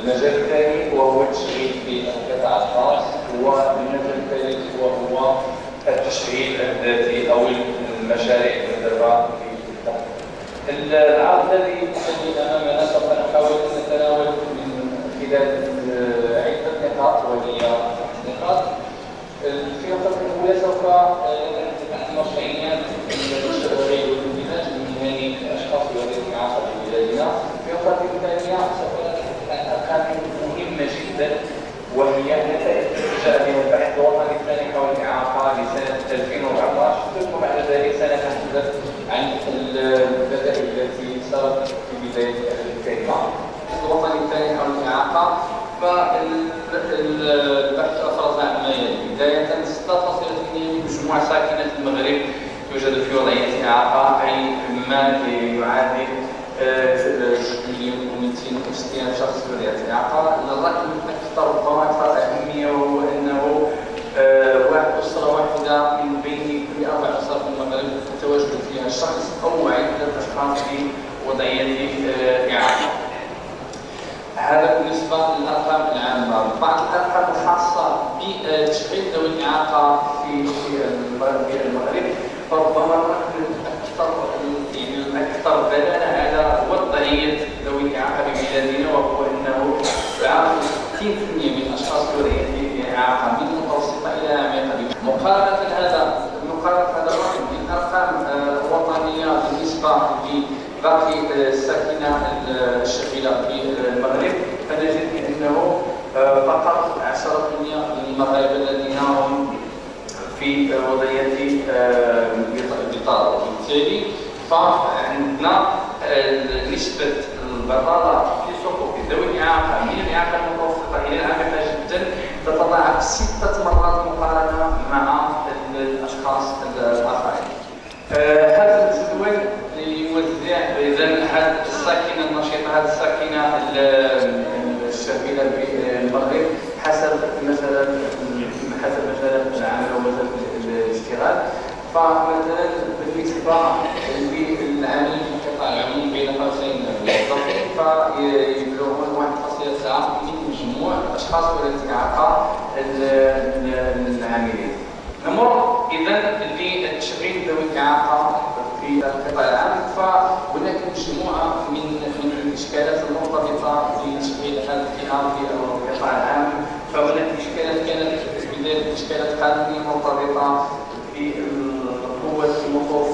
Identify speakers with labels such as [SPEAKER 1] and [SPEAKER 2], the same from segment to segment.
[SPEAKER 1] المجال الثاني وهو التشغيل في القطاع الخاص، والمجال الثالث وهو التشغيل الذاتي أو المشاريع المدربة في الداخل. العرض الذي أمامنا سوف نحاول أن نتناول من خلال عدة نقاط، وهي نقاط. في النقطة الأولى سوف نتحدث عن مشروعيات التشغيل والاندماج المهني للأشخاص ذوي الإعاقة في بلادنا. في النقطة الثانية سوف نتحدث عن أرقام مهمة جدا، وهي نتائج التجارب والبحث الوطني الثاني حول الإعاقة لسنة 2014. ثم بعد ذلك سنتحدث عن البدائل التي صارت في بداية الكلمة. الوطني الثاني حول الإعاقة، فالبحث أفرز عن ما يلي: بداية 6.2 مجموع ساكنة المغرب يوجد في وضعية إعاقة، أي ما يعادل 1,260,000 شخص في وضعية إعاقة. الرقم الأكثر ربما أكثر أهمية وهو أنه أسرة واحدة من بين كل 4 أسر في المغرب يتواجد فيها شخص أو عدة أشخاص في وضعية إعاقة. هذا بالنسبة للأرقام العامة. بعض الأرقام الخاصة بتشغيل ذوي الإعاقة في المغرب، فربما الأكثر دلالة على وضعية ذوي الإعاقة ببلادنا، وهو أنه يعرف 60% من الأشخاص ذوي الإعاقة من متوسطة إلى عميقة. مقارنة هذا الرقم بالأرقام الوطنية بالنسبة لباقي الساكنة الشغيلة في المغرب، فنجد بأنه فقط 10% من المغاربة الذين هم في وضعية بطالة. وبالتالي فعندنا نسبة البطالة في صفوف ذوي الإعاقة من الإعاقة المتوسطة إلى العميقة جدا تتضاعف 6 مرات مقارنة مع الأشخاص الآخرين. هذا الجدول يوزع إذن هذه الساكنة النشيطة، هذه الساكنة الشغيلة في المغرب حسب مجال العمل ومجال الاشتغال. فمثلا بالنسبة للعاملين في القطاع العمومي بين قوسين موظفين، فيبلغون 1.9 من مجموع الأشخاص ذوي الإعاقة العاملين. نمر إذن للتشغيل ذوي الإعاقة في القطاع العام، فهناك مجموعة من الإشكالات المرتبطة بتشغيل هذه الفئة في القطاع العام. فهناك إشكالات كانت في البداية إشكالات قانونية مرتبطة بقوة النصوص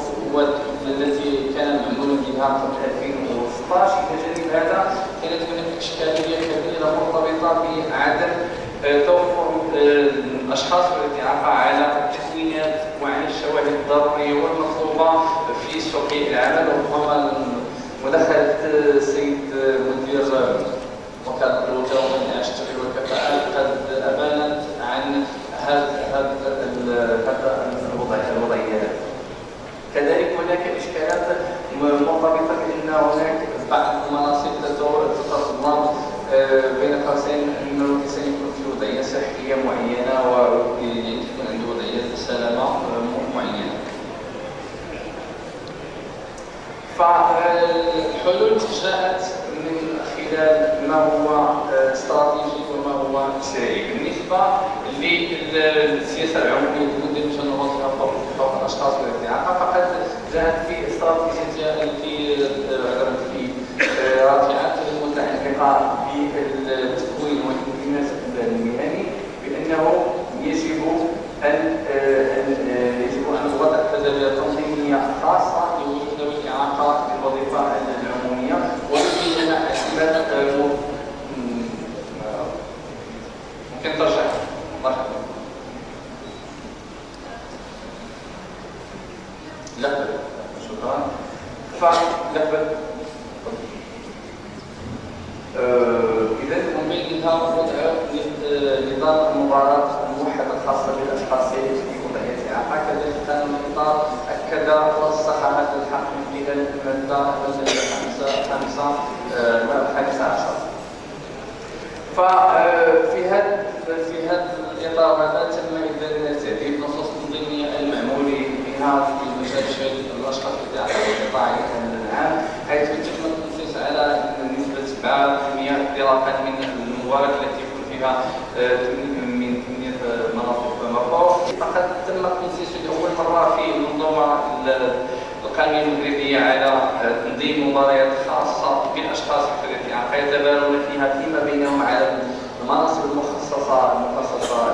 [SPEAKER 1] التي كان معمول بها قبل 2016. إلى جانب هذا كانت هناك إشكالية كبيرة مرتبطة بعدم توفر الأشخاص ذوي الإعاقة على التكوينات وعلى الشواهد الضرورية والمطلوبة في سوق العمل. ربما مداخلة السيد مدير وكالة الوزارة والإعاقة الشغل والكفاءة قد أبانت عن هذا الوضعية. كذلك هناك إشكالات مرتبطة بأن هناك بعض المناصب تتضمن بين قوسين أنه الإنسان يكون في وضعية صحية معينة ويكون عنده وضعية سلامة معينة. فالحلول جاءت من خلال ما هو استراتيجي وما هو تشريعي. بالنسبة للسياسة العمومية لمدينة الوظيفة فوق الأشخاص ذوي الإعاقة، فقد جاءت في استراتيجية في راجعات المتعلقة بالتكوين والاندماج المهني، بأنه يجب أن وضع تدابير تنظيمية خاصة لوجود ذوي الإعاقة في الوظيفة العمومية، ويمكن لنا اعتماد ممكن ترجع مرحبا. لا شكرا. فلا إذا من بينها وضع نظام المباراة الموحدة الخاصة بالأشخاص في وضعية إعاقة. كذلك كان الإطار أكد ورسخ هذا الحق من خلال المادة 15. ففي هذا الإطار هذا تم إذن تعديل نصوص التنظيمية المعمول بها في مجال شهادة الأشخاص في القطاع العام، حيث تم التنصيص على نسبة 7% انطلاقا من المبارك التي يكون فيها من 8 مناطق مفروض. فقد تم تنسيق لأول مرة في المنظومة القانونية المغربية على تنظيم مباريات خاصة بالأشخاص ذوي الإعاقة يتبادلون فيها فيما بينهم على المناصب المخصصة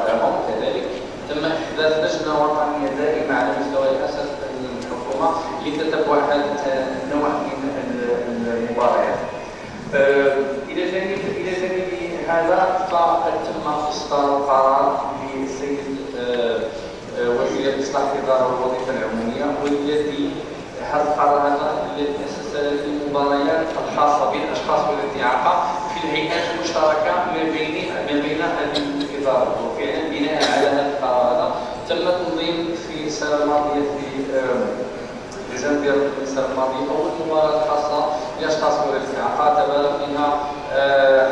[SPEAKER 1] لهم. كذلك تم إحداث لجنة وطنية دائمة على مستوى رئاسة الحكومة لتتبع هذا النوع من المباريات. إلى جانب هذا فقد تم إصدار قرار للسيد وزير الإصلاح الإدارة والوظيفة العمومية، والذي هذا القرار هذا الذي أسس المباريات الخاصة بالأشخاص ذوي الإعاقة في الهيئات المشتركة ما بين الإدارة. وفعلا بناء على هذا القرار هذا تم تنظيم في السنة الماضية في جانفير السنة الماضية أول مباراة خاصة لأشخاص ذوي الإعاقة تبالغ منها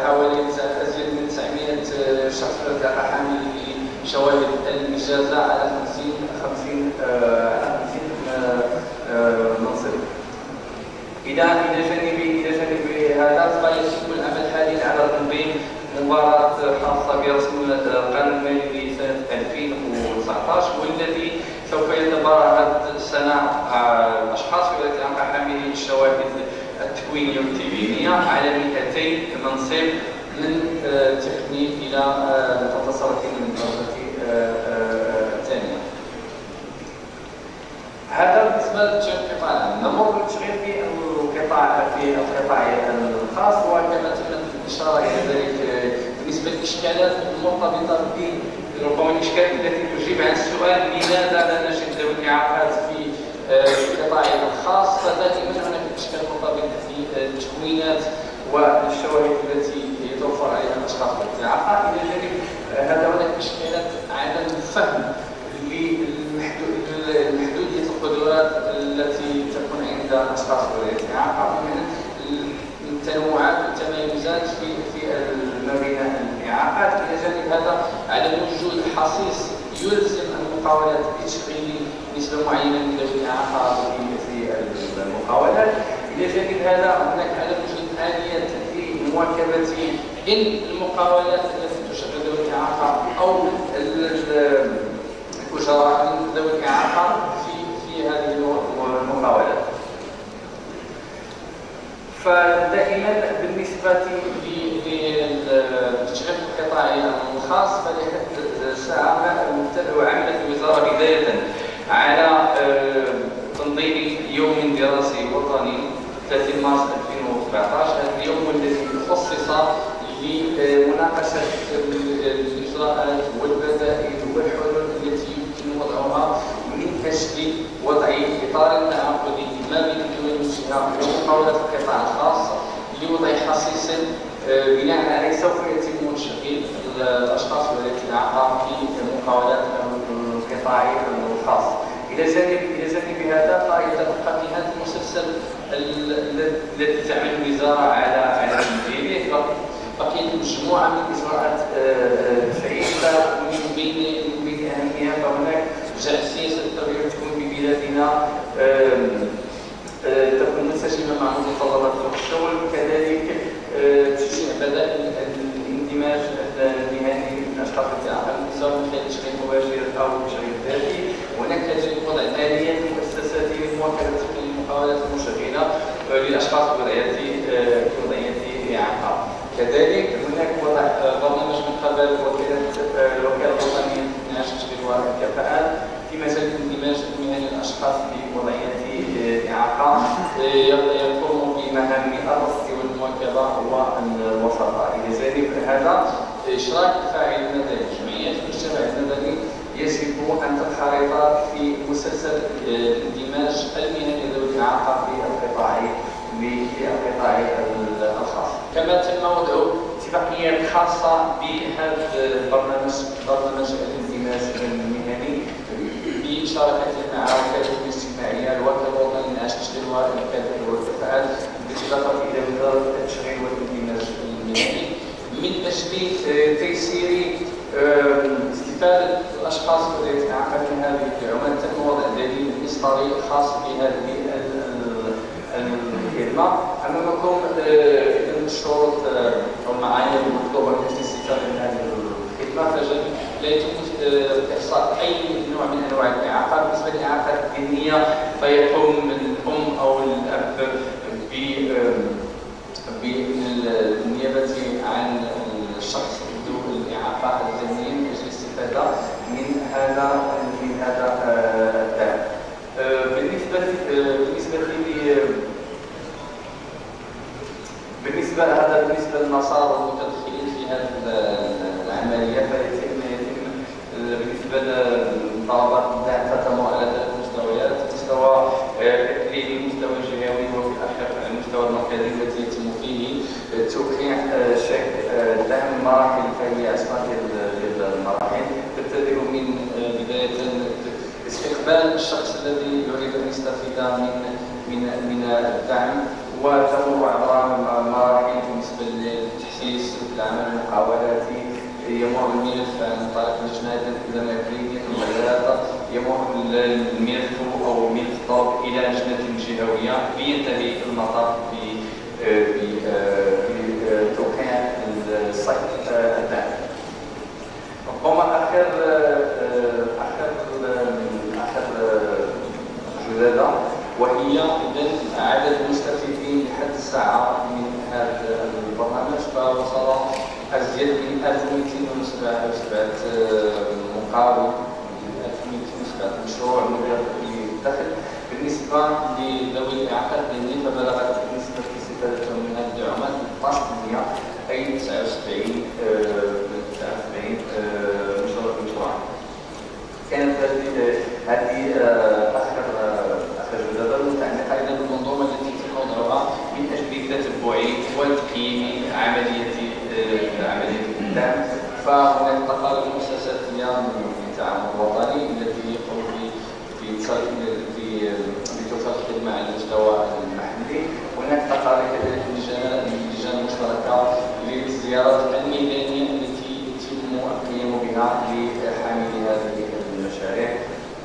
[SPEAKER 1] حوالي أزيد من 900 شخص ذوي الإعاقة حاملين شواهد الإجازة على 50 منصب. إلى جانب هذا فيتم العمل حاليا على تنظيم مباراة خاصة برسم القانون المالي لسنة 2019، والذي سوف يتبارى هذه السنة أشخاص ذوي الإعاقة حاملين الشواهد التكوينية والتبيينية على 200 منصب من تقني إلى متصرفين من الدرجة الثانية. هذا بالنسبة لتشغيل القطاع العام. نمر للتشغيل في القطاع الخاص، وكما تم الإشارة إلى ذلك بالنسبة للإشكالات المرتبطة ربما الإشكالات التي تجيب عن السؤال لماذا لا نجد ذوي الإعاقات في القطاع الخاص، فدائما هناك إشكال مرتبط في التكوينات والشواهد التي يتوفر عليها الأشخاص ذوي الإعاقة. إلى جانب هذا هناك إشكالات عدم الفهم لمحدودية القدرات التي تكون عند الأشخاص ذوي الإعاقة من التنوعات والتميزات في ما بين الإعاقات. إلى جانب هذا عدم وجود حصيص يلزم المقاولات بتشغيل نسبة معينة من ذوي الإعاقة في المقاولات. إلى جانب هذا هناك عدم وجود آليات لمواكبة إن المقاولات التي تشغل ذوي الإعاقة أو الأجراء من ذوي الإعاقة في هذه المقاولات. فدائما بالنسبة لتشغيل القطاع الخاص فلحد ساعة عملت الوزارة بداية على تنظيم يوم دراسي وطني 30 مارس 2017. هذا اليوم الذي خصص لمناقشة الإجراءات والبدائل والحلول التي يمكن وضعها من أجل وضع إطار تعاقدي ما بين الدول المنشئة ومقاولات القطاع الخاص لوضع حصيص بناء عليه سوف يتم تشغيل الأشخاص ذوي الإعاقة في مقاولات القطاع الخاص. إلى جانب هذا فيتبقى في هذا المسلسل الذي تعمل الوزارة على تنفيذه بقيت مجموعة من الإجراءات شيقة من بين أهمها فهناك جعل سياسة التربية تكون ببلادنا تكون منسجمة مع متطلبات سوق الشغل، كذلك تشجيع بدائل الاندماج المهني للأشخاص الإعاقة سواء من خلال تشغيل مباشر أو تشغيل ذاتي. هناك كذلك وضع آليات مؤسسات لمواكبة المقاولات المشغلة للأشخاص بوضعية إعاقة. كذلك هناك وضع برنامج من قبل الوكالة الوطنية للإنتاج والتشغيل والكفاءات في مجال الاندماج المهني للأشخاص بوضعية إعاقة يقوم بمهام الرصد والمواكبة والوساطة. إلى جانب هذا إشراك الفاعل المدني جمعيات المجتمع المدني يجب أن تنخرط في مسلسل الاندماج المهني ذوي الإعاقة في القطاع الخاص. كما تم وضع اتفاقيات خاصة بهذا البرنامج الاندماج المهني بشراكة مع وكالة الاجتماعية الوكالة الوطنية للإنتاج والكفاءات بالإضافة إلى وزارة التشغيل والاندماج المهني من أجل تيسير استفادة الأشخاص ذوي الإعاقة من هذه العمل. تم وضع دليل إصداري خاص بهذه الخدمة. أمامكم الشروط أو المعايير المطلوبة من
[SPEAKER 2] بالنسبة للمسار والمتدخلين في هذه العملية فيتم بالنسبة للطلبات تنتموا على ثلاث مستويات: مستوى تكليف، المستوى الجهوي، وفي الآخر المستوى المركزي الذي يتم فيه توقيع دعم مراحل، فهي أسماء ديال المراحل تبتدئ من بداية استقبال الشخص الذي يريد أن يستفيد من الدعم، وتمر عبر مراحل بالنسبة للتحسيس العمل المقاولاتي، يمر الملف عن طريق اللجنة التنفيذية الغياضة، يمر الملف أو ملف الطلب إلى لجنة جهوية، لينتهي المطاف بتوقيع الصك الدعم. ربما آخر جدادة وهي عدد المستفيدين لحد الساعة من هذا البرنامج، فوصل أزيد من 1207 مقاول، 1207 مشروع مدير للدخل. بالنسبة لذوي الإعاقات الذهنية فبلغت نسبة استفادتهم من هذه الدعومات 12%، أي 79 مشروعا. كانت هذه آخر جدادة المتعلقة أيضا بالمنظومة التي يتم وضعها من أجل تتبع وتقييم عملية الدعم. فهناك تقارير مؤسساتية بالتعاون الوطني التي يقوم بتوفير الخدمة على المستوى المحلي. هناك تقارير كذلك لجان مشتركة للزيارات الميدانية التي يتم القيام بها لحاملي هذه المشاريع.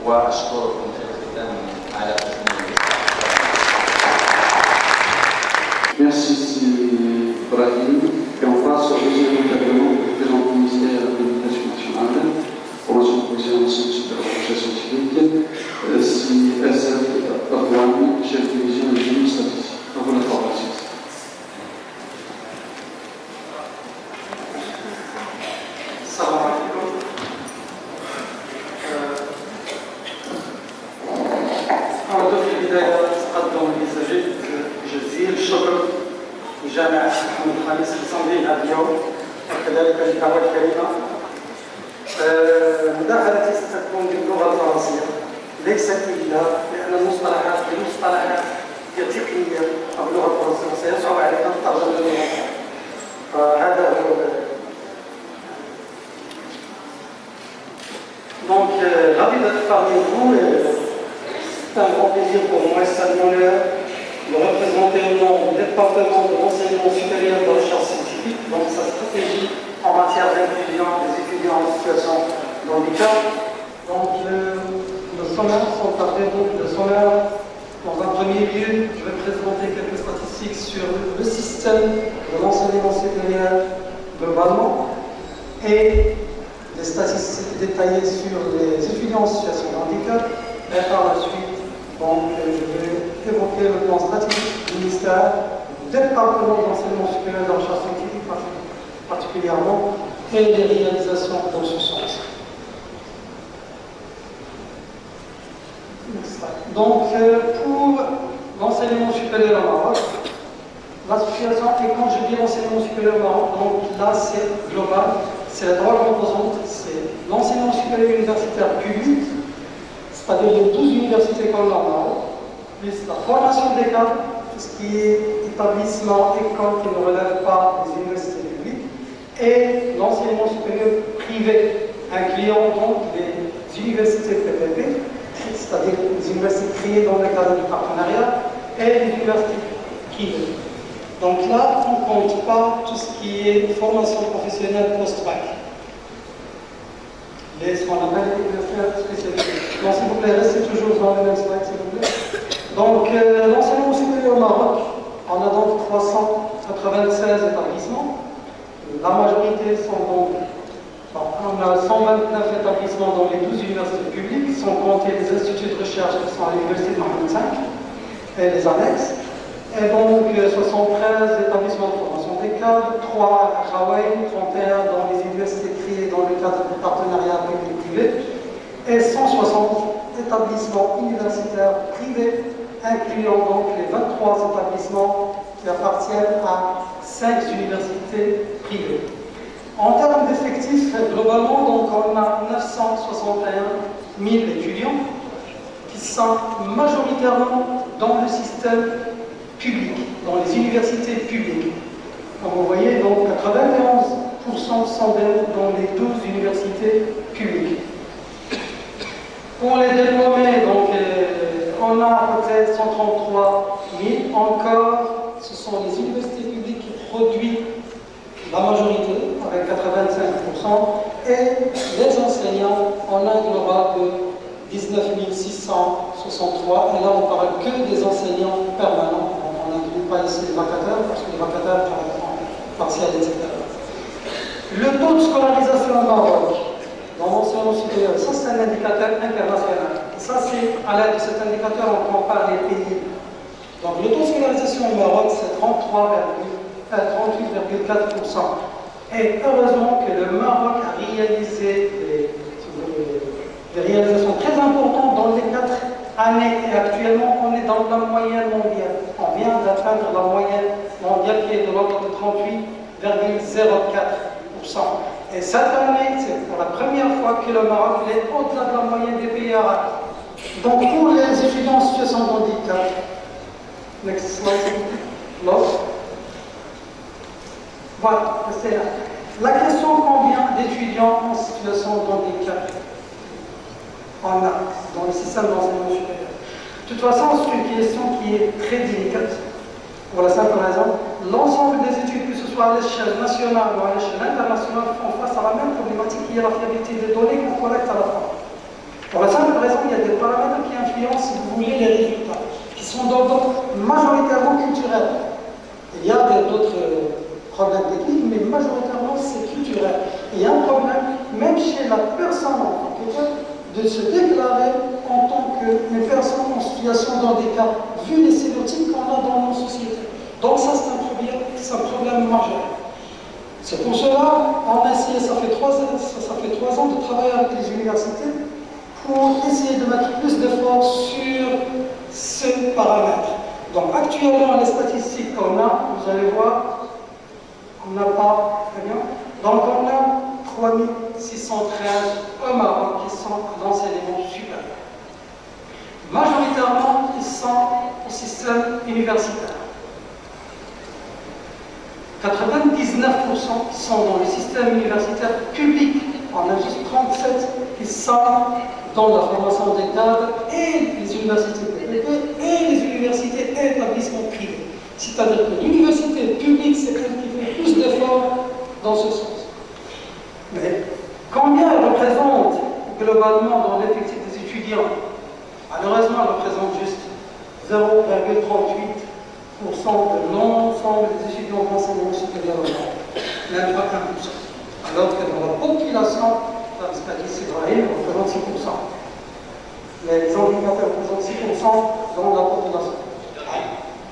[SPEAKER 2] وأشكركم في الختام على
[SPEAKER 3] Merci Brahim. Et on passe au deuxième intervenant, le président du ministère de l'Éducation nationale, formation professionnelle de la recherche scientifique, si Elsa Abouani, chef de division de génie statistique. À vous la parole.
[SPEAKER 4] Salam alaikum. أود في البداية أقدم جزيل الشكر لجامعة محمد الخامس لتنظيم هذا اليوم، وكذلك للدعوة الكريمة. مداخلتي ستكون باللغة الفرنسية، ليست إلا لأن المصطلحات تقنية أو اللغة الفرنسية سيصعب عليك أن تترجم للغة، فهذا هو. Donc, ravi d'être parmi vous. C'est un grand plaisir pour moi et c'est un honneur de représenter au nom du département de l'enseignement supérieur de recherche scientifique, donc sa stratégie en matière d'inclusion des étudiants en situation de handicap. Donc, le sommaire sont parlés donc de sommaire. Dans un premier lieu, je vais présenter quelques statistiques sur le système de l'enseignement supérieur globalement et des statistiques détaillées sur les étudiants en situation de handicap. Et par la suite, donc, je vais évoquer le plan stratégique du ministère, du département de l'enseignement supérieur de la recherche scientifique particulièrement, et les réalisations dans ce sens. Donc, pour l'enseignement supérieur au Maroc, la situation est, quand je dis l'enseignement supérieur au Maroc, donc là c'est global, c'est la trois composantes, c'est l'enseignement supérieur universitaire public, c'est-à-dire les 12 universités qu'on a au Maroc, plus la formation des cadres, tout ce qui est établissement, école qui ne relève pas des universités publiques, et l'enseignement supérieur privé, incluant donc les universités PPP, c'est-à-dire les universités créées dans le cadre du partenariat, et les universités privées. Donc là, on ne compte pas tout ce qui est formation professionnelle post-bac. Ce qu'on appelle les universités spécialisées. Donc s'il vous plaît, restez toujours dans le même slide, s'il vous plaît. Donc l'enseignement supérieur au Maroc, on a donc 396 établissements. La majorité sont donc, on a 129 établissements dans les 12 universités publiques, sans compter les instituts de recherche qui sont à l'université de Mohamed V et les annexes. Et donc 73 établissements de formation des cadres, 3 à Hawaï, 31 dans les universités créées dans le cadre du partenariat public-privé, et 160 établissements universitaires privés, incluant donc les 23 établissements qui appartiennent à 5 universités privées. En termes d'effectifs, globalement, donc, on a 961 000 étudiants qui sont majoritairement dans le système public, dans les universités publiques. Comme vous voyez, donc 91% sont dans les 12 universités publiques. Pour les diplômés, donc, on a à peu près 133 000. Encore, ce sont les universités publiques qui produisent la majorité, avec 85%, et les enseignants, on a un global de 19 663, et là on ne parle que des enseignants permanents, on n'inclut pas ici les vacataires, parce que les vacataires travaillent en partiel, etc. Le taux de scolarisation au Maroc, dans l'enseignement supérieur, ça c'est un indicateur international. Ça c'est à l'aide de cet indicateur on compare les pays. Donc le taux de scolarisation au Maroc c'est 38,4%. Et heureusement que le Maroc a réalisé des réalisations très importantes dans les 4 années. Et actuellement, on est dans la moyenne mondiale. On vient d'atteindre la moyenne mondiale qui est de l'ordre de 38,04%. Et cette année, c'est pour la première fois que le Maroc est au-delà de la moyenne des pays arabes. Donc pour les étudiants en situation de handicap, next slide, l'autre. Voilà, c'est là. La question combien d'étudiants en situation de handicap on a dans le système d'enseignement supérieur. De toute façon, c'est une question qui est très délicate. Pour la simple raison, l'ensemble des études, que ce soit à l'échelle nationale ou à l'échelle internationale, font face à la même problématique qui est la fiabilité des données qu'on collecte à la fin. Pour la simple raison, il y a des paramètres qui influencent, si vous voulez, les résultats, qui sont d'ordre majoritairement culturel. Il y a d'autres problèmes techniques, mais majoritairement c'est culturel. Et il y a un problème, même chez la personne en tant que telle, de se déclarer en tant que une personne en situation de handicap, vu les stéréotypes qu'on a dans nos sociétés. Donc ça c'est un problème majeur. C'est pour cela on a essayé, ça fait 3 ans de travailler avec les universités pour essayer de mettre plus d'efforts sur ce paramètre. Donc actuellement les statistiques qu'on a, vous allez voir, on n'a pas très bien. Donc on a 3613 au Maroc qui sont à l'enseignement supérieur. Majoritairement, ils sont au système universitaire. 99% sont dans le système universitaire public. On a juste 37 qui sont dans la formation des cadres et les universités PPP et les universités et établissements privés. C'est-à-dire que l'université publique, c'est elle qui fait plus d'efforts dans ce sens. Mais combien elle représente globalement dans l'effectif des étudiants? Malheureusement, elle représente juste 0,38% de l'ensemble des étudiants d'enseignement supérieur au Maroc, même pas 1%. Alors que dans la population, comme ce qu'a dit Ibrahim, représente 6%. Les handicapés représentent 6% dans la population.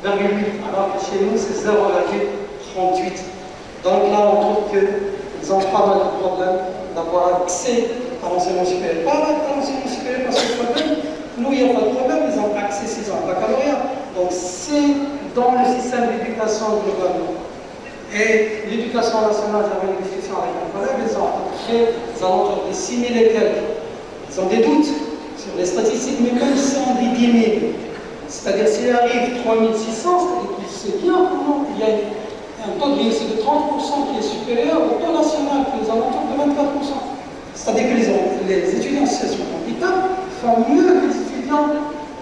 [SPEAKER 4] 0,8, alors que chez nous c'est 0,38. Donc là on trouve qu'ils ont pas mal de problèmes d'avoir accès à l'enseignement supérieur. Pas à l'enseignement supérieur parce que le problème, nous il n'y a pas de problème, ils ont accès 6 ans au baccalauréat. Donc c'est dans le système d'éducation globalement. Et l'éducation nationale, j'avais une discussion avec un collègue, ils ont à peu près aux alentours de 6 000 et quelques. Ils ont des doutes sur les statistiques, mais même si on dit 10 000, c'est-à-dire s'il arrive 3600, c'est-à-dire qu'il sait bien comment il y a un taux de réussite de 30% qui est supérieur au taux national, qui est aux alentours de 24%. C'est-à-dire que les étudiants en situation de handicap font mieux que les étudiants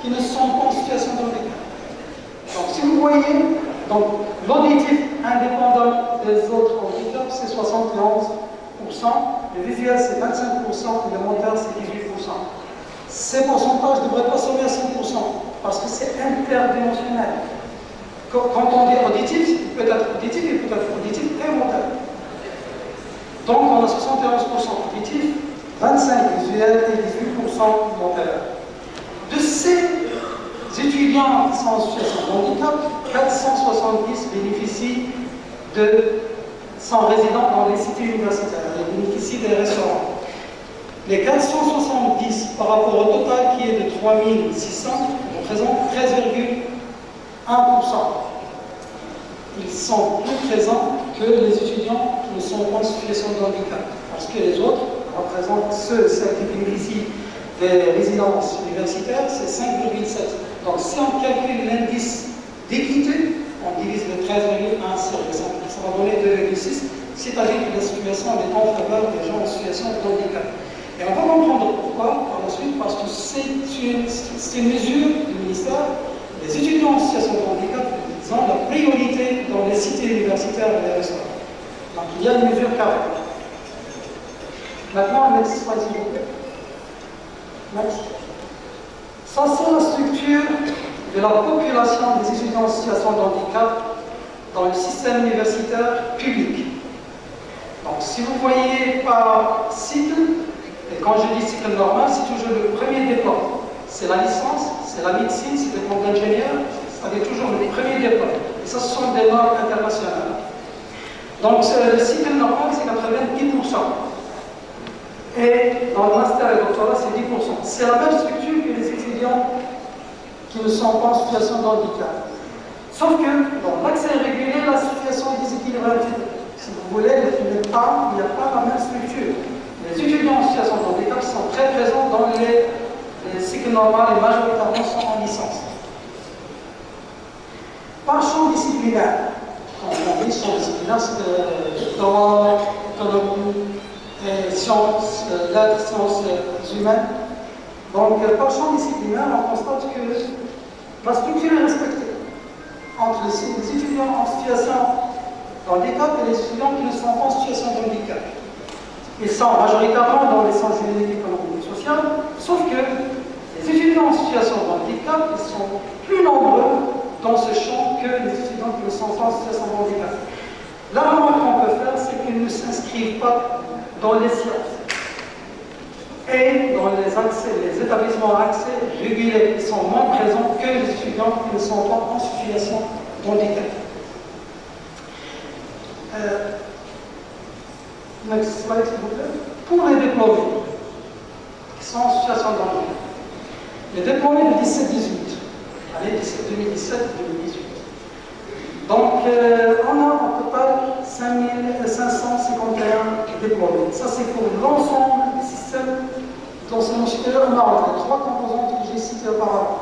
[SPEAKER 4] qui ne sont pas en situation de handicap. Donc si vous voyez, l'auditif indépendant des autres handicaps, c'est 71%, le visuel c'est 25%, et le moteur c'est 18%. Ces pourcentages ne devraient pas sommer à 100%, parce que c'est interdimensionnel. Quand on dit auditif, il peut être auditif et moteur. Donc on a 71% auditif, 25% visuel et 18% moteur. De ces étudiants qui sont en situation de handicap, 470 bénéficient sont résidents dans les cités universitaires, ils bénéficient des restaurants. Les 470 par rapport au total qui est de 3600 représentent 13,1%. ils sont plus présents que les étudiants qui ne sont pas en situation de handicap. Parce que les autres représentent celles qui bénéficient des résidences universitaires, c'est 5,7. Donc si on calcule l'indice d'équité, on divise le 13,1 sur le 5, ça va donner 2,6, c'est-à-dire que la situation est en faveur des gens en situation de handicap. Et on va comprendre pourquoi par la suite, parce que c'est une mesure du ministère. Les étudiants en situation de handicap ont la priorité dans les cités universitaires et les restaurants. Donc il y a une mesure carrée. Maintenant, next slide, s'il vous plaît. Next. Ça, c'est la structure de la population des étudiants en situation de handicap dans le système universitaire public. Donc, si vous voyez par cycle, et quand je dis cycle normal, c'est toujours le premier diplôme. C'est la licence, c'est la médecine, c'est le diplôme d'ingénieur, c'est toujours le premier diplôme. Et ça, ce sont des normes internationales. Donc, le cycle normal, c'est 90%. Et dans le master et le doctorat, c'est 10%. C'est la même structure que les étudiants qui ne sont pas en situation de handicap. Sauf que dans l'accès régulier, la situation est déséquilibrée. Si vous voulez, il n'y a pas la même structure. Les étudiants en situation de handicap sont très présents dans les cycles normaux et majoritairement sont en licence. Par champ disciplinaire, quand on dit champ disciplinaire, c'est droit, économie, sciences, lettres, sciences humaines. Donc, par champ disciplinaire, on constate que la structure est respectée entre les étudiants en situation de handicap et les étudiants qui ne sont pas en situation de handicap. Ils sont majoritairement dans les sciences juridiques, économiques et sociales, sauf que les étudiants en situation de handicap ils sont plus nombreux dans ce champ que les étudiants qui ne sont pas en situation de handicap. La remarque qu'on peut faire, c'est qu'ils ne s'inscrivent pas dans les sciences et dans les établissements à accès réguliers. Ils sont moins présents que les étudiants qui ne sont pas en situation de handicap. Next slide, s'il vous plaît. Pour les diplômés qui sont en situation de handicap, les diplômés de 17-18, année 2017-2018. Donc, on a en total 5551 diplômés. Ça, c'est pour l'ensemble du système d'enseignement supérieur au Maroc, les trois composantes que j'ai citées auparavant.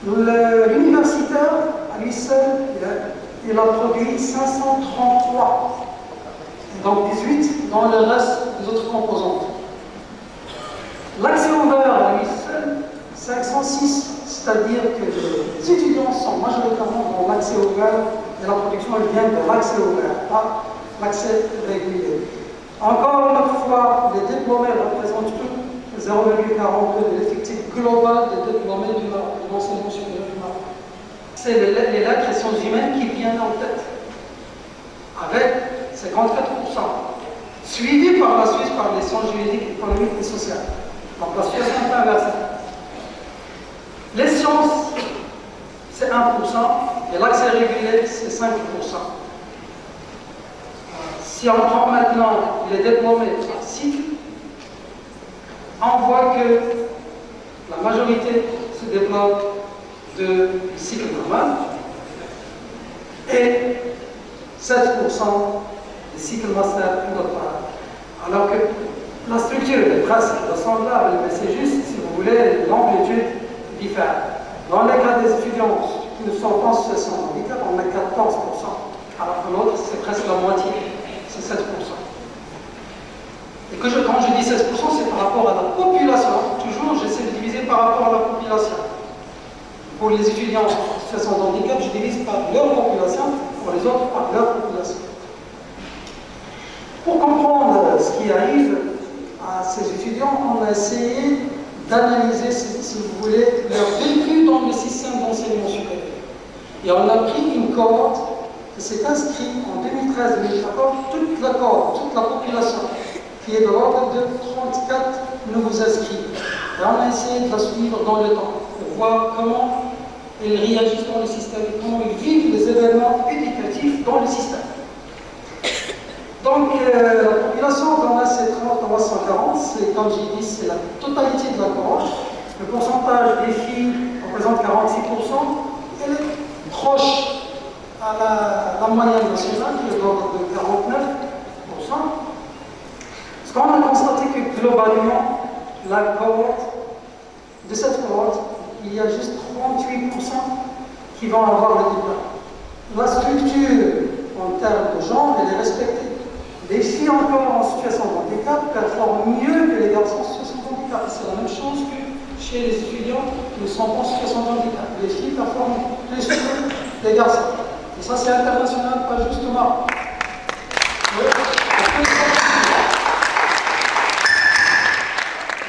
[SPEAKER 4] L'universitaire, à lui seul, il a produit 533, donc 18 dans le reste des autres composantes. L'accès ouvert, à lui seul, 506. C'est-à-dire que les étudiants sont majoritairement dans l'accès ouvert et la production elle vient de l'accès ouvert, pas l'accès régulier. Encore une autre fois, les diplômés représentent tout 0,42 de l'effectif global des diplômés de l'enseignement supérieur du Maroc. C'est les lettres et sciences humaines qui viennent en tête, avec 54%, suivi par la Suisse par les sciences juridiques, économiques et sociales. Donc la situation est inversée. Les sciences, c'est 1%, et l'accès régulier, c'est 5%. Si on prend maintenant les diplômés par cycle, on voit que la majorité se développe de cycle normal et 7% des cycles master et doctoral. Alors que la structure est presque semblable, mais c'est juste, si vous voulez, l'amplitude diffère. Dans le cas des étudiants qui ne sont pas en situation de handicap, on a 14%, alors que l'autre, c'est presque la moitié, c'est 7%. Et quand je dis 16%, c'est par rapport à la population. Toujours, j'essaie de diviser par rapport à la population. Pour les étudiants en situation de handicap, je divise par leur population, pour les autres, par leur population. Pour comprendre ce qui arrive à ces étudiants, on a essayé d'analyser, si vous voulez, leur vécu dans le système d'enseignement supérieur. Et on a pris une cohorte qui s'est inscrite en 2013-2014, toute la cohorte, toute la population, qui est de l'ordre de 34 nouveaux inscrits. Et on a essayé de la suivre dans le temps, pour voir comment ils réagissent dans le système et comment ils vivent les événements éducatifs dans le système. Donc, la population dans la C30-340, c'est, comme j'ai dit, c'est la totalité de la cohorte. Le pourcentage des filles représente 46%. Elle est proche à la moyenne nationale, qui est de l'ordre de 49%. Parce qu'on a constaté que globalement, la cohorte, de cette cohorte, il y a juste 38% qui vont avoir le diplôme. La structure en termes de genre, elle est respectée. Les filles encore en situation de handicap performent mieux que les garçons en situation de handicap. C'est la même chose que chez les étudiants qui ne sont pas en situation de handicap. Les filles performent plus que les garçons. Et ça, c'est international, pas juste au Maroc.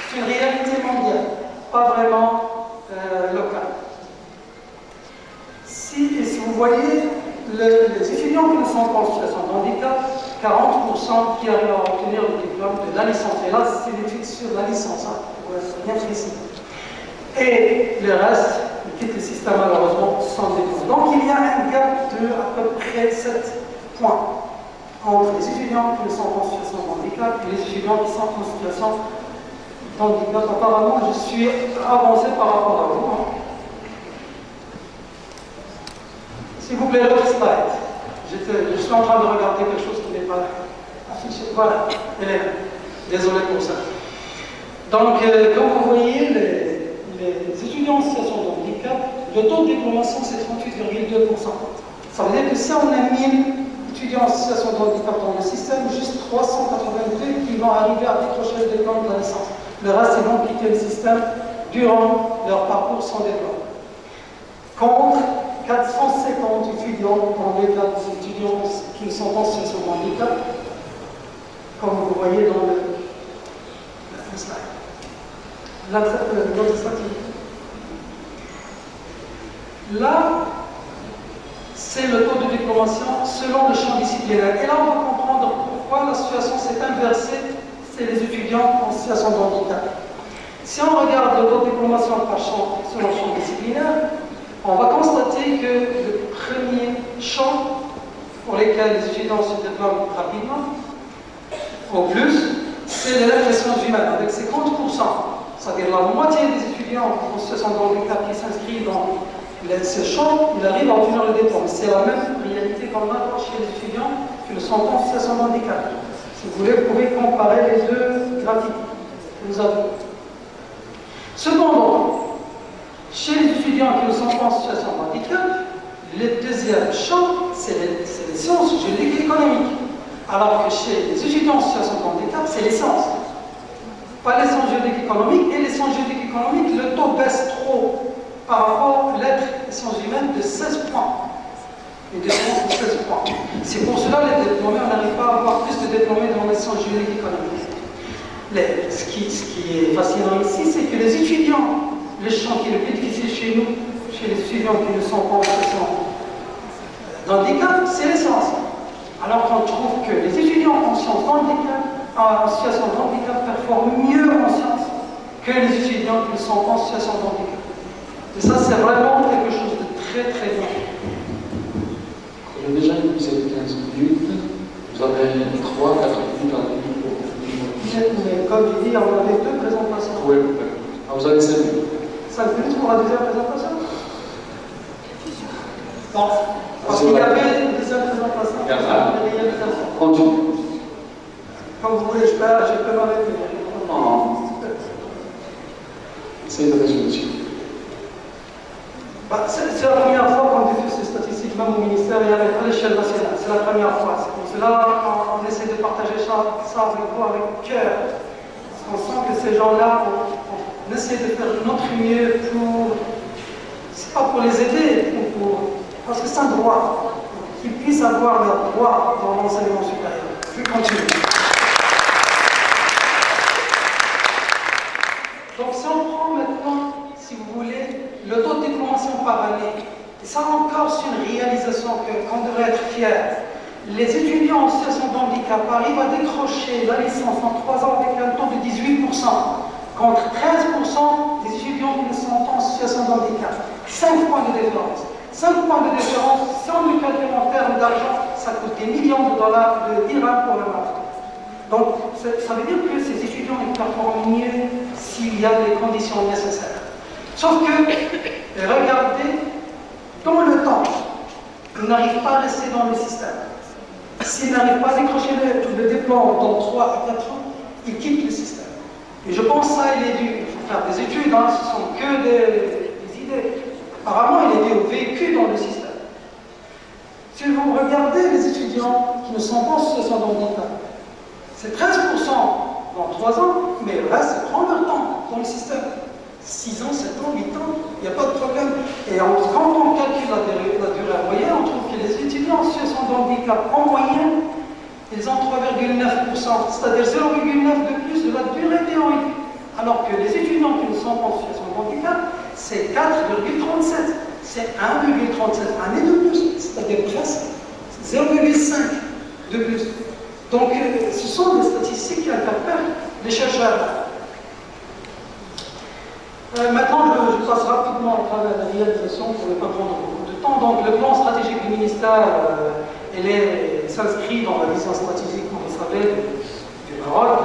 [SPEAKER 4] C'est une réalité mondiale, pas vraiment locale. Si vous voyez les étudiants qui ne sont pas en situation de handicap, 40% qui arrivent à obtenir le diplôme de la licence. Et là, c'est l'étude sur la licence, pour être bien précis. Et le reste, qui quitte le système malheureusement sans diplôme. Donc il y a un gap de à peu près 7 points entre les étudiants qui ne sont pas en situation de handicap et les étudiants qui sont en situation de handicap. Apparemment, je suis avancé par rapport à vous. S'il vous plaît, l'autre slide. Je suis en train de regarder quelque chose qui n'est pas affiché. Voilà, désolé pour ça. Donc, comme vous voyez, les étudiants en situation de handicap, le taux de diplomation, c'est 38,2%. Ça veut dire que si on a 1000 étudiants en situation de handicap dans le système, juste 382 qui vont arriver à décrocher le diplôme de la licence. Le reste, ils vont quitter le système durant leur parcours sans diplôme. Contre 450 étudiants dans le cas des étudiants qui ne sont pas en situation de handicap, comme vous voyez dans le slide. L'autre slide. Là, c'est le taux de diplomation selon le champ disciplinaire. Et là, on va comprendre pourquoi la situation s'est inversée, c'est les étudiants en situation de handicap. Si on regarde le taux de diplomation par champ, selon le champ disciplinaire, on va constater que le premier champ pour lequel les étudiants se développent rapidement, au plus, c'est l'élève des sciences humaines, avec 50%. C'est-à-dire la moitié des étudiants en situation de handicap qui s'inscrivent dans ce champ, ils arrivent à obtenir le diplôme. C'est la même réalité qu'on a chez les étudiants qui ne sont pas en situation de handicap. Si vous voulez, vous pouvez comparer les deux graphiques que nous avons. Cependant, chez les étudiants qui ne sont pas en situation de handicap, le deuxième champ, c'est les sciences juridiques et économiques. Alors que chez les étudiants en situation de handicap, c'est les sciences. Pas les sciences juridiques et économiques. Et les sciences juridiques et économiques, le taux baisse trop par rapport à l'être des sciences humaines de 16 points. Une différence de 16 points. C'est pour cela que les diplômés, on n'arrive pas à avoir plus de diplômés dans les sciences juridiques et économiques. Ce qui est fascinant ici, c'est que les étudiants, le champ qui est le plus difficile chez nous, chez les étudiants qui ne sont pas en situation d'handicap, c'est les sciences. Alors qu'on trouve que les étudiants en sciences d'handicap, en situation de handicap, performent mieux en sciences que les étudiants qui ne sont pas en situation de handicap. Et ça, c'est vraiment quelque chose de très très bien.
[SPEAKER 3] On a déjà épuisé 15 minutes. Vous avez 3-4 minutes à dire pour
[SPEAKER 4] Mais comme il dit, on avait 2 présentations.
[SPEAKER 3] Oui, vous avez 5 minutes.
[SPEAKER 4] 5 minutes pour la deuxième présentation? Non. Parce qu'il y avait une deuxième présentation.
[SPEAKER 3] Continue.
[SPEAKER 4] Comme vous voulez, je peux m'arrêter.
[SPEAKER 3] Non. C'est de résumer.
[SPEAKER 4] C'est la première fois qu'on diffuse ces statistiques, même au ministère et à l'échelle nationale. C'est la première fois. C'est pour cela qu'on essaie de partager ça avec vous, avec cœur. Parce qu'on sent que ces gens-là, on essaie de faire notre mieux pour. C'est pas pour les aider, parce que c'est un droit. Qu'ils puissent avoir leur droit dans l'enseignement supérieur. Je continue. Donc si on prend maintenant, si vous voulez, le taux de diplomation par année, et ça encore c'est une réalisation qu'on devrait être fiers. Les étudiants en situation de handicap arrivent à décrocher la licence en 3 ans avec un taux de 18%, contre 13% des étudiants qui ne sont pas en situation de handicap. 5 points de différence. 5 points de différence, si on le calcule en termes d'argent, ça coûte des millions de dollars de dirhams pour le Maroc. Donc, ça veut dire que ces étudiants ils performent mieux s'il y a les conditions nécessaires. Sauf que, regardez, dans le temps, ils n'arrivent pas à rester dans le système. S'ils n'arrivent pas à décrocher le diplôme dans 3 à 4 ans, ils quittent le système. Et je pense que ça, il est dû faire des études, hein, ce ne sont que des idées. Apparemment, il est dû au vécu dans le système. Si vous regardez les étudiants qui ne sont pas en situation de handicap, c'est 13% dans 3 ans, mais le reste, ça prend leur temps dans le système. 6 ans, 7 ans, 8 ans, il n'y a pas de problème. Et quand on calcule la durée en moyenne, on trouve que les étudiants en situation de handicap, en moyenne, ils ont 3,9%, c'est-à-dire 0,9 de plus de la durée théorique. Alors que les étudiants qui ne sont pas en situation de handicap, c'est 4,37. C'est 1,37 années de plus, c'est-à-dire presque 0,5 de plus. Donc, ce sont des statistiques qui interpellent les chercheurs. Maintenant, je passe rapidement à travers la réalisation pour ne pas prendre beaucoup de temps. Donc, le plan stratégique du ministère, s'inscrit dans la vision stratégique, comme vous savez, du Maroc,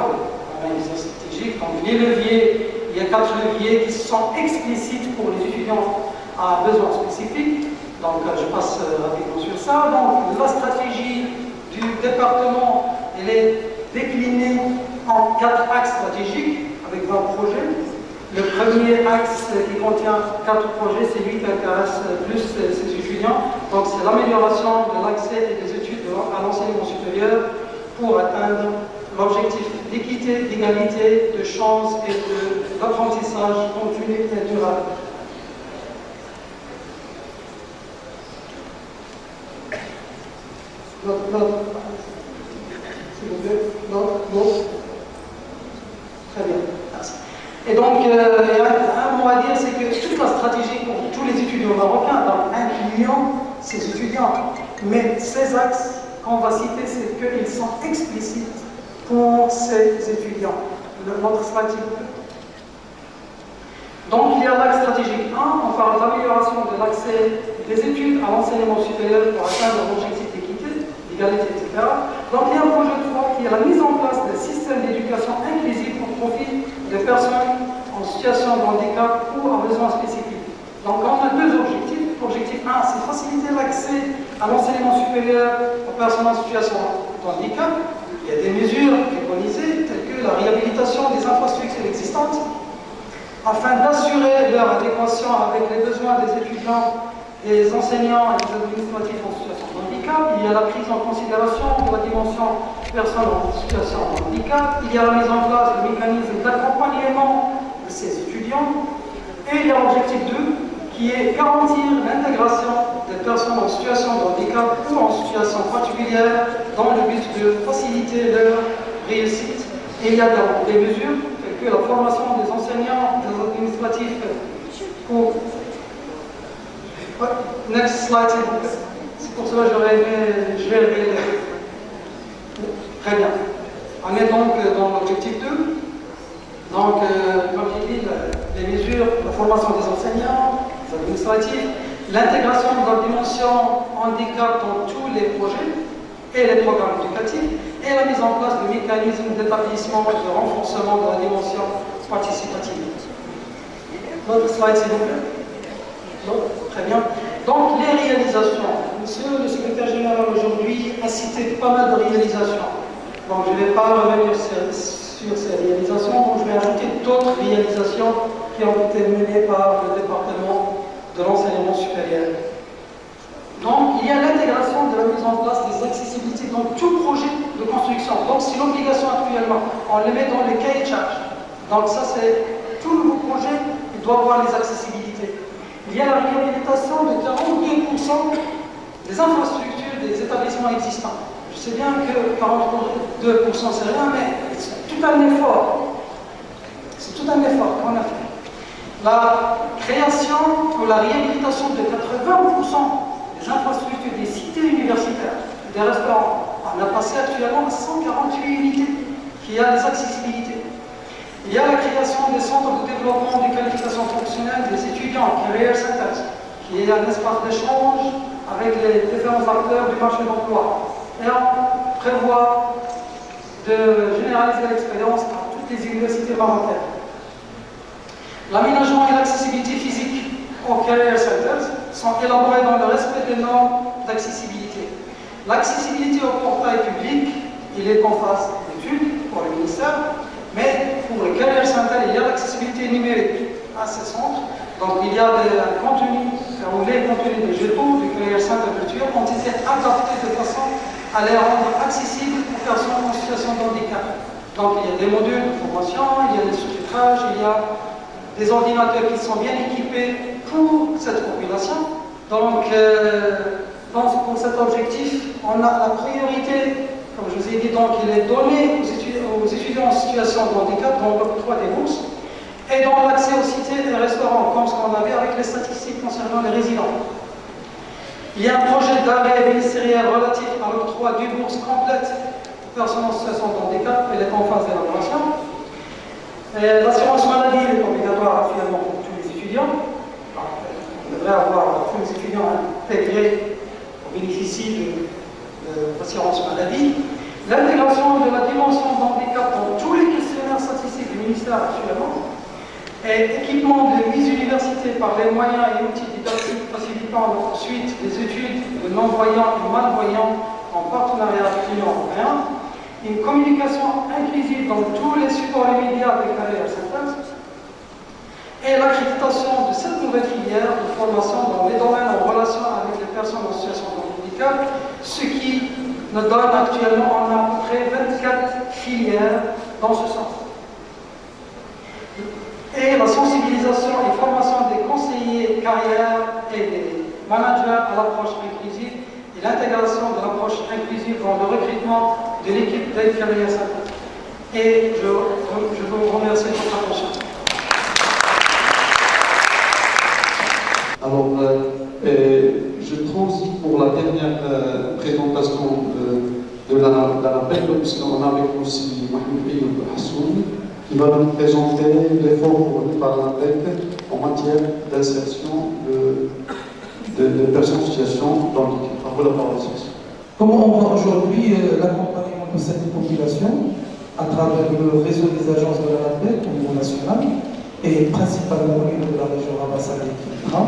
[SPEAKER 4] la vision stratégique. Donc, les leviers, il y a 4 leviers qui sont explicites pour les étudiants à besoins spécifiques. Donc, je passe rapidement sur ça. Donc, la stratégie du département, elle est déclinée en 4 axes stratégiques avec 20 projets. Le premier axe qui contient 4 projets, c'est lui qui intéresse plus ces étudiants. Donc, c'est l'amélioration de l'accès et des études à l'enseignement supérieur pour atteindre l'objectif d'équité, d'égalité, de chance et d'apprentissage continu et durable. Très bien, merci. Et donc, un mot à dire, c'est que toute la stratégie pour tous les étudiants marocains, donc incluant ces étudiants, mais ces axes qu'on va citer, c'est qu'ils sont explicites pour ces étudiants. Notre stratégie. Donc, il y a l'axe stratégique 1, on parle d'amélioration de l'accès des études à l'enseignement supérieur pour atteindre l'objectif d'équité, d'égalité, etc. Donc, il y a un projet 3 qui est la mise en place d'un système d'éducation inclusive au profit de personnes en situation de handicap ou à besoins spécifiques. Donc, on a 2 objectifs. Objectif 1, c'est faciliter l'accès à l'enseignement supérieur aux personnes en situation de handicap. Il y a des mesures préconisées, telles que la réhabilitation des infrastructures existantes, afin d'assurer leur adéquation avec les besoins des étudiants, des enseignants et des administratifs en situation de handicap. Il y a la prise en considération de la dimension personnes en situation de handicap. Il y a la mise en place de mécanismes d'accompagnement de ces étudiants. Et il y a l'objectif 2, qui est garantir l'intégration des personnes en situation de handicap ou en situation particulière dans le but de faciliter leur réussite. Et il y a des mesures telles que la formation des enseignants, des administratifs pour... Next slide, s'il vous plaît. C'est pour cela que je vais le Très bien. On est donc dans l'objectif 2. Donc, comme j'ai dit, les mesures, la formation des enseignants, des administratifs, l'intégration de la dimension handicap dans tous les projets et les programmes éducatifs, et la mise en place de mécanismes d'établissement et de renforcement de la dimension participative. Notre slide, s'il vous plaît. Très bien. Donc, les réalisations. Monsieur le secrétaire général aujourd'hui a cité pas mal de réalisations. Donc, je ne vais pas revenir sur ces réalisations, donc je vais ajouter d'autres réalisations qui ont été menées par le département de l'enseignement supérieur. Donc, il y a l'intégration de la mise en place des accessibilités dans tout projet de construction. Donc, c'est l'obligation actuellement. On les met dans les cahiers de charge. Donc, ça, c'est tout nouveau projet, il doit avoir les accessibilités. Il y a la réhabilitation de 42% des infrastructures des établissements existants. Je sais bien que 42% c'est rien, mais c'est tout un effort. C'est tout un effort qu'on a fait. La création ou la réhabilitation de 80% des infrastructures des cités universitaires, des restaurants. On a passé actuellement à 148 unités qui a des accessibilités. Il y a la création des centres de développement de qualification fonctionnelle des étudiants, Career Centers, qui est un espace d'échange avec les différents acteurs du marché de l'emploi. Et on prévoit de généraliser l'expérience à toutes les universités marocaines. L'aménagement et l'accessibilité physique aux Career Centers sont élaborés dans le respect des normes d'accessibilité. L'accessibilité au portail public, il est en phase d'étude pour le ministère, mais pour le Carrière Center, il y a l'accessibilité numérique à ce centre. Donc il y a des contenus, ou les contenus de GEPO, du Carrière Center virtuel, ont été adaptés de façon à les rendre accessibles aux personnes en situation de handicap. Donc il y a des modules de formation, il y a des sous-titrages, il y a des ordinateurs qui sont bien équipés pour cette population. Donc, pour cet objectif, on a la priorité, comme je vous ai dit, donc il est donné aux étudiants en situation de handicap dans l'octroi des bourses et dans l'accès aux cités et restaurants, comme ce qu'on avait avec les statistiques concernant les résidents. Il y a un projet d'arrêt ministériel relatif à l'octroi d'une bourse complète aux personnes en situation de handicap. Elle est en phase d'élaboration. L'assurance maladie est obligatoire actuellement pour tous les étudiants. On devrait avoir tous les étudiants intégrés pour bénéficier de l'assurance maladie. L'intégration de la dimension d'handicap dans tous les questionnaires statistiques du ministère actuellement. Et équipement de 8 universités par les moyens et outils didactiques facilitant la poursuite des études de non-voyants et malvoyants en partenariat avec l'Union européenne. Une communication inclusive dans tous les supports immédiats des carrières centres. Et l'accréditation de cette nouvelle filière de formation dans les domaines en relation avec les personnes en situation de handicap, ce qui nous donne actuellement, on a à peu près 24 filières dans ce sens. Et la sensibilisation et formation des conseillers carrières et des managers à l'approche inclusive et l'intégration de l'approche inclusive dans le recrutement de l'équipe d'Aide Carrière Center. Et je vous remercie de votre attention.
[SPEAKER 3] Alors, je transite pour la dernière présentation de l'ANAPEC, puisqu'on a avec nous aussi Mahmoud Ayoub Hassoun, qui va nous présenter l'effort fourni par l'ANAPEC en matière d'insertion de personnes en situation de handicap.
[SPEAKER 5] Comment on voit aujourd'hui l'accompagnement de cette population à travers le réseau des agences de l'ANAPEC au niveau national et principalement au niveau de la région Ramassali qui prend.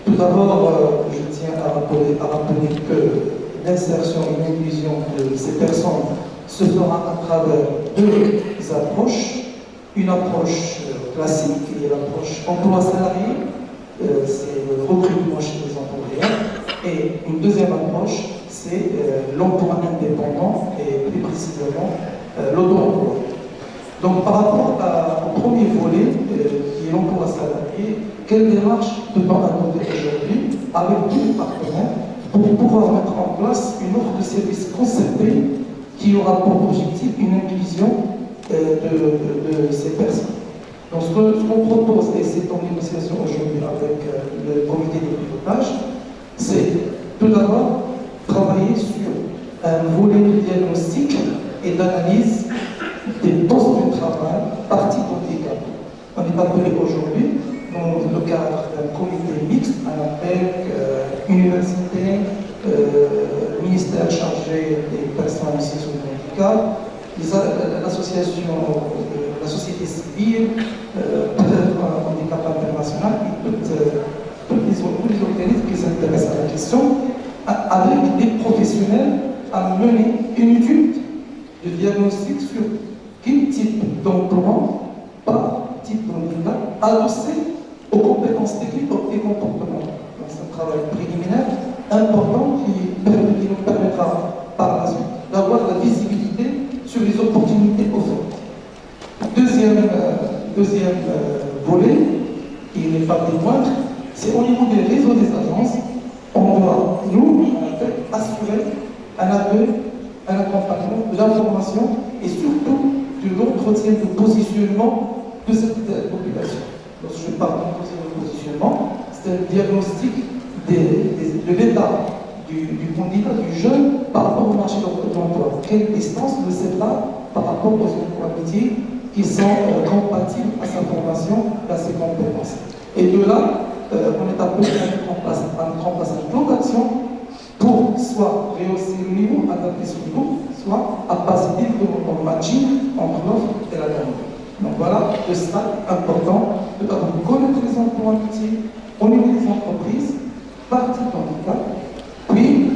[SPEAKER 5] Tout d'abord, je tiens à rappeler que l'insertion et l'inclusion de ces personnes se fera à travers deux approches. Une approche classique, qui est l'approche emploi salarié, c'est le recrutement chez les employeurs, et une deuxième approche, c'est l'emploi indépendant et plus précisément l'auto-emploi. Donc par rapport au premier volet, qui est l'emploi salarié, quelle démarche peut-on adopter aujourd'hui avec tous les partenaires pour pouvoir mettre en place une offre de services concertée qui aura pour objectif une inclusion de ces personnes. Donc ce qu'on propose, et c'est en négociation aujourd'hui avec le comité de pilotage, c'est tout d'abord travailler sur un volet de diagnostic et d'analyse des postes de travail partis handicap. On est appelé aujourd'hui, dans le cadre d'un comité mixte, ANAPEC, université, ministère chargé des personnes en situation de handicap, l'association, la société civile, peut-être handicap international, et tous les organismes qui s'intéressent à la question, avec des professionnels à mener une étude de diagnostic sur quel type d'emploi, par type d'handicap, adossé aux compétences techniques et comportementales. Donc c'est un travail préliminaire important qui nous permettra par la suite d'avoir la visibilité sur les opportunités offertes. Deuxième volet, qui n'est pas des moindres, c'est au niveau des réseaux des agences, on doit, nous, assurer un accueil, un accompagnement, de l'information et surtout de l'entretien de positionnement de cette population. Lorsque je parle d'entretien de positionnement, c'est un diagnostic de l'état du candidat, du jeune, par rapport au marché de l'emploi. Quelle distance le sépare par rapport aux emplois métiers qui sont compatibles à sa formation et à ses compétences. Et de là, on est appelé à mettre en place un plan d'action pour soit rehausser le niveau, adapter ce niveau, soit à passer directement au matching entre l'offre et la demande. Donc voilà le stade important de d'abord connaître les emplois métiers au niveau des entreprises, partie handicap, puis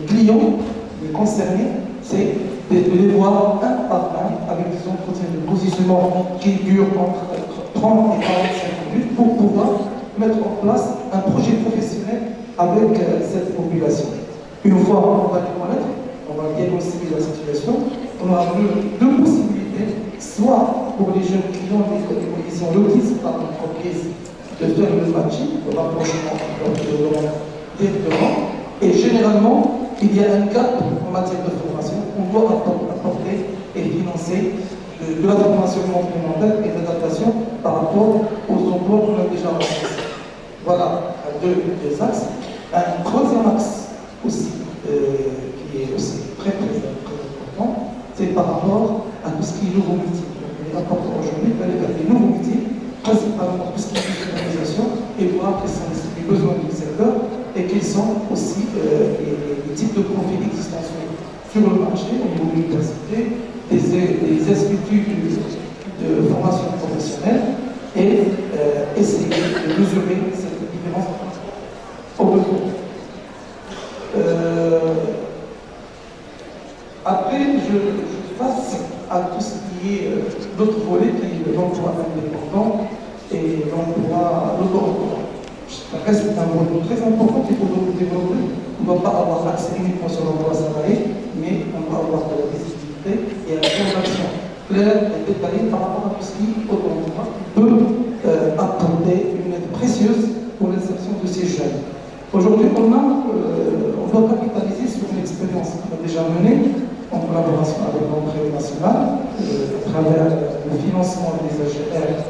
[SPEAKER 5] clients, les concernés, c'est de les voir un par un avec des entretiens de positionnement qui durent entre 30 et 45 minutes pour pouvoir mettre en place un projet professionnel avec cette population. Une fois on va les connaître, on va diagnostiquer la situation, on aura deux possibilités, soit pour les jeunes clients des conditions lotistes par l'entreprise de faire le matching, le rapprochement directement, et généralement, il y a un gap en matière de formation. On doit apporter et financer de la formation complémentaire et d'adaptation par rapport aux emplois qu'on a déjà rencontrés. Voilà deux axes. Un troisième axe aussi, qui est aussi très important, c'est par rapport à tout ce qui est nouveau métier. Il est important aujourd'hui d'aller vers des nouveaux métiers, principalement tout ce qui est digitalisation, et voir quels sont les besoins du secteur et quels sont aussi les types de profils existants sur le marché au niveau de l'université, des instituts de formation professionnelle et essayer de mesurer cette différence au besoin. Après, je passe à tout ce qui est l'autre volet qui est l'emploi indépendant et l'auto-emploi. Ça reste un volet très important qu'il faut développer. On ne doit pas avoir accès uniquement sur l'emploi salarié, mais on doit avoir de la visibilité et la formation claire et détaillée par rapport à tout ce qui, auto-emploi, peut apporter une aide précieuse pour l'insertion de ces jeunes. Aujourd'hui, on doit capitaliser sur une expérience qu'on a déjà menée en collaboration avec l'entrée nationale à travers le financement des AGR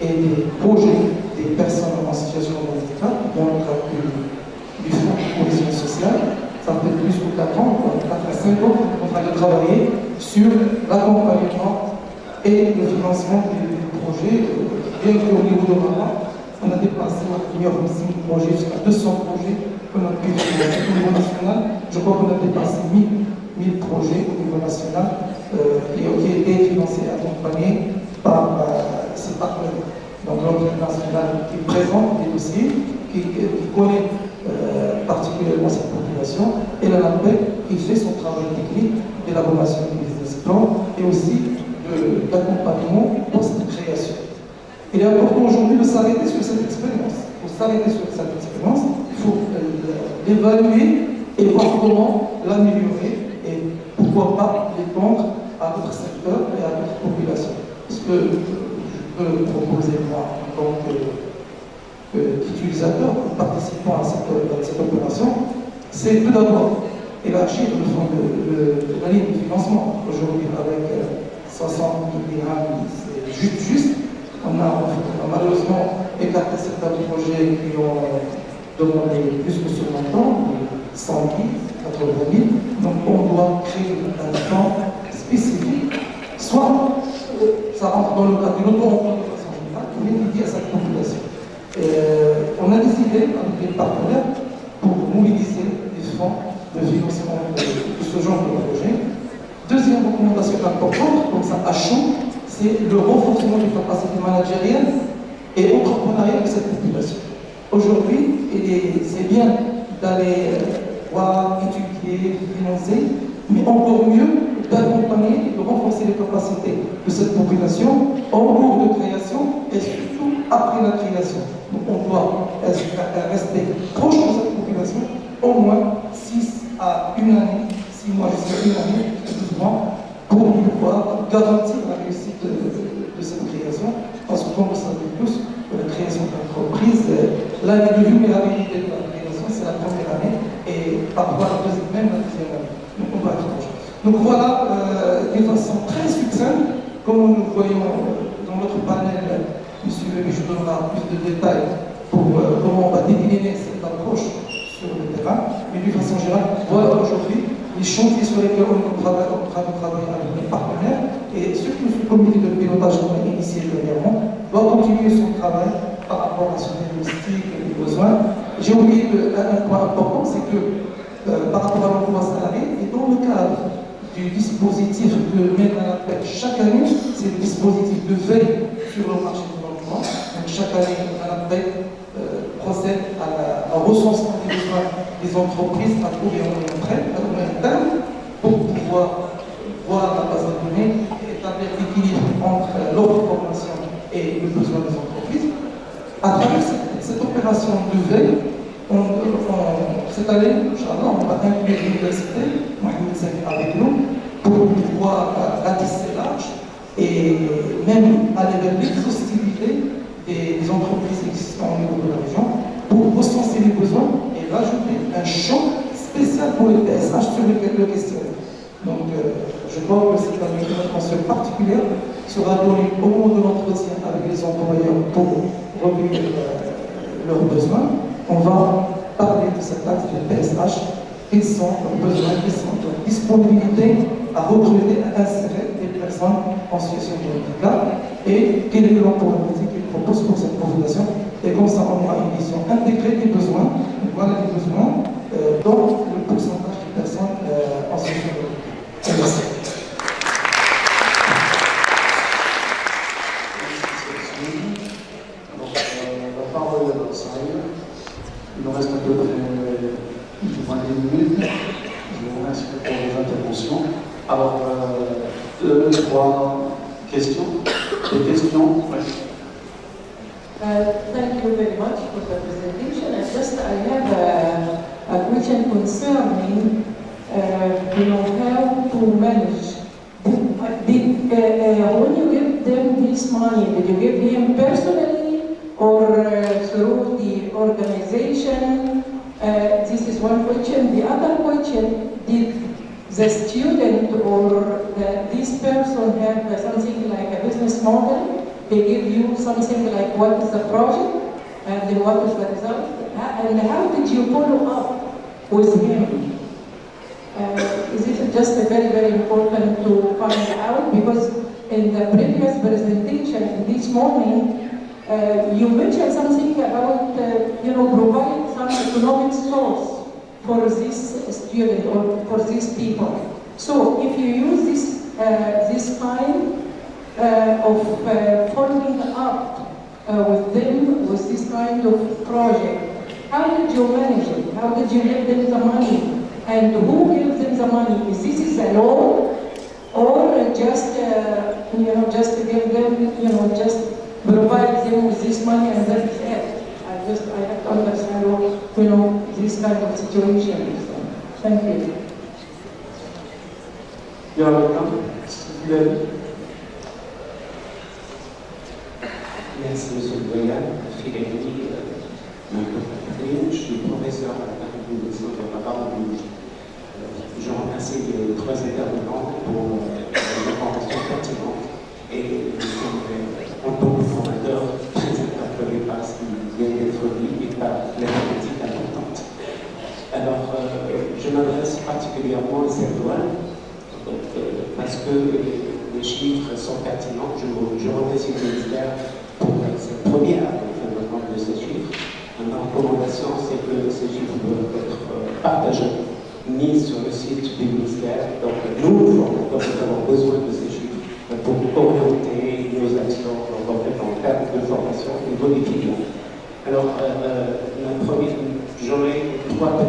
[SPEAKER 5] et des projets des personnes en situation de handicap dans le cadre du Fonds de cohésion sociale. Ça fait plus de 4 ans, 4 à 5 ans qu'on est en train de travailler sur l'accompagnement et le financement des projets. Bien qu'au niveau de Rama, on a dépassé la première projet jusqu'à 200 projets qu'on a pu financer au niveau national. Je crois qu'on a dépassé 1000 projets au niveau national qui ont été financés et accompagnés par ces partenaires. Donc l'entrée nationale qui présente des dossiers, qui connaît particulièrement cette population, et la NAPEC qui fait son travail technique d'élaboration du business plan et aussi d'accompagnement post-création. Il est important aujourd'hui de s'arrêter sur cette expérience. Pour s'arrêter sur cette expérience, il faut l'évaluer et voir comment l'améliorer et pourquoi pas l'étendre à d'autres secteurs et à d'autres populations. Ce que je peux proposer moi en tant qu'utilisateur, participant à cette opération, c'est tout d'abord élargir le fonds de la ligne de financement. Aujourd'hui, avec 60 000 dirhams, c'est juste. On a malheureusement écarté certains projets qui ont demandé plus que ce montant, 100 000, 80 000. Donc on doit créer un fonds spécifique, soit ça rentre dans le cadre d'une auto-emploi de façon générale, mais dédié à cette population. On a décidé avec les partenaires pour mobiliser des fonds de financement de ce genre de projet. Deuxième recommandation importante, comme ça à chaud, c'est le renforcement des capacités managériales et entrepreneuriales de cette population. Aujourd'hui, c'est bien d'aller voir, étudier, financer, mais encore mieux d'accompagner et de renforcer les capacités de cette population en cours de création et surtout après la création. Donc on doit rester proche de cette population au moins 6 à 1 année, 6 mois jusqu'à 1 année, 12 mois, pour pouvoir garantir la réussite de cette création, parce que comme vous savez tous, la création d'entreprise, l'année de vulnérabilité de la création, c'est la première année, et parfois même la deuxième année. Donc on va être proche. Donc voilà, d'une façon très succincte, comme nous voyons dans notre panel, M. Michel donnera plus de détails pour comment on va décliner cette approche sur le terrain, mais d'une façon générale, voilà aujourd'hui les chantiers sur lesquels on est en train de travailler avec les partenaires et surtout ce comité de pilotage qu'on a initié dernièrement doit continuer son travail par rapport à son diagnostic et les besoins. J'ai oublié un point important, c'est que par rapport à l'emploi salarié, et dans le cadre du dispositif que mène à l'appel chaque année, c'est le dispositif de veille sur le marché de l'emploi. Donc chaque année, l'appel procède à un recensement des besoins des entreprises à court et à moyen terme, doit voir la base de données et établir l'équilibre entre l'offre de formation et le besoin des entreprises. À travers cette opération de veille, cette année, Inch'Allah, on va inclure l'université, Mohamed Sani avec nous, pour pouvoir ratisser large et même aller vers l'exhaustivité des entreprises existantes au niveau de la région pour recenser les besoins et rajouter un champ spécial pour les PSH sur le questionnaire. Donc, je crois que cette année, une attention particulière sera donnée au moment de l'entretien avec les employeurs pour recueillir leurs besoins. On va parler de cet axe de PSH, quels sont leurs besoins, quelles sont leurs disponibilités à recruter, à insérer des personnes en situation de handicap et quel est le plan politique qu'ils proposent pour cette population. Et comme ça, on aura une vision intégrée des besoins, voilà les besoins dans le pourcentage de personnes en situation de handicap. Merci.
[SPEAKER 3] La parole est dans le salle. Il nous reste à peu près moins d'une minute. Je vous remercie pour vos interventions. Alors, 2, 3 questions. Des questions? Oui.
[SPEAKER 6] Thank you very much for the presentation. And just I have a question concerning, how to manage. When you give them this money, did you give him personally or through the organization? This is one question. The other question, did the student or this person have something like a business model? They give you something like what is the project and then what is the result? And how did you follow up with him? This is just very, very important to find out because in the previous presentation this morning, you mentioned something about, provide some economic source for this student or for these people. So if you use this kind of following up with them with this kind of project, how did you manage it? How did you give them the money? And who gives them the money? Is this a loan or just just give them, just provide them with this money and that is it? I have to understand, this kind of situation. Thank you.
[SPEAKER 3] You're welcome.
[SPEAKER 7] Merci, Monsieur le Doyen. Fidélité, je suis professeur à l'Université de Rabat. Je remercie les trois intervenants pour l'information pertinente et en tant que formateur très interpellé par ce qui vient d'être dit et par les thématiques importantes. Alors, je m'adresse particulièrement à cette loi parce que les chiffres sont pertinents. Je remercie le ministère pour cette première développement de ces chiffres. Ma recommandation, c'est que ces chiffres doivent être partagés, mis sur le site du ministère. Donc, nous avons besoin de ces chiffres pour orienter nos actions dans le cadre de formation et modifier. Alors, j'aurais 3 petits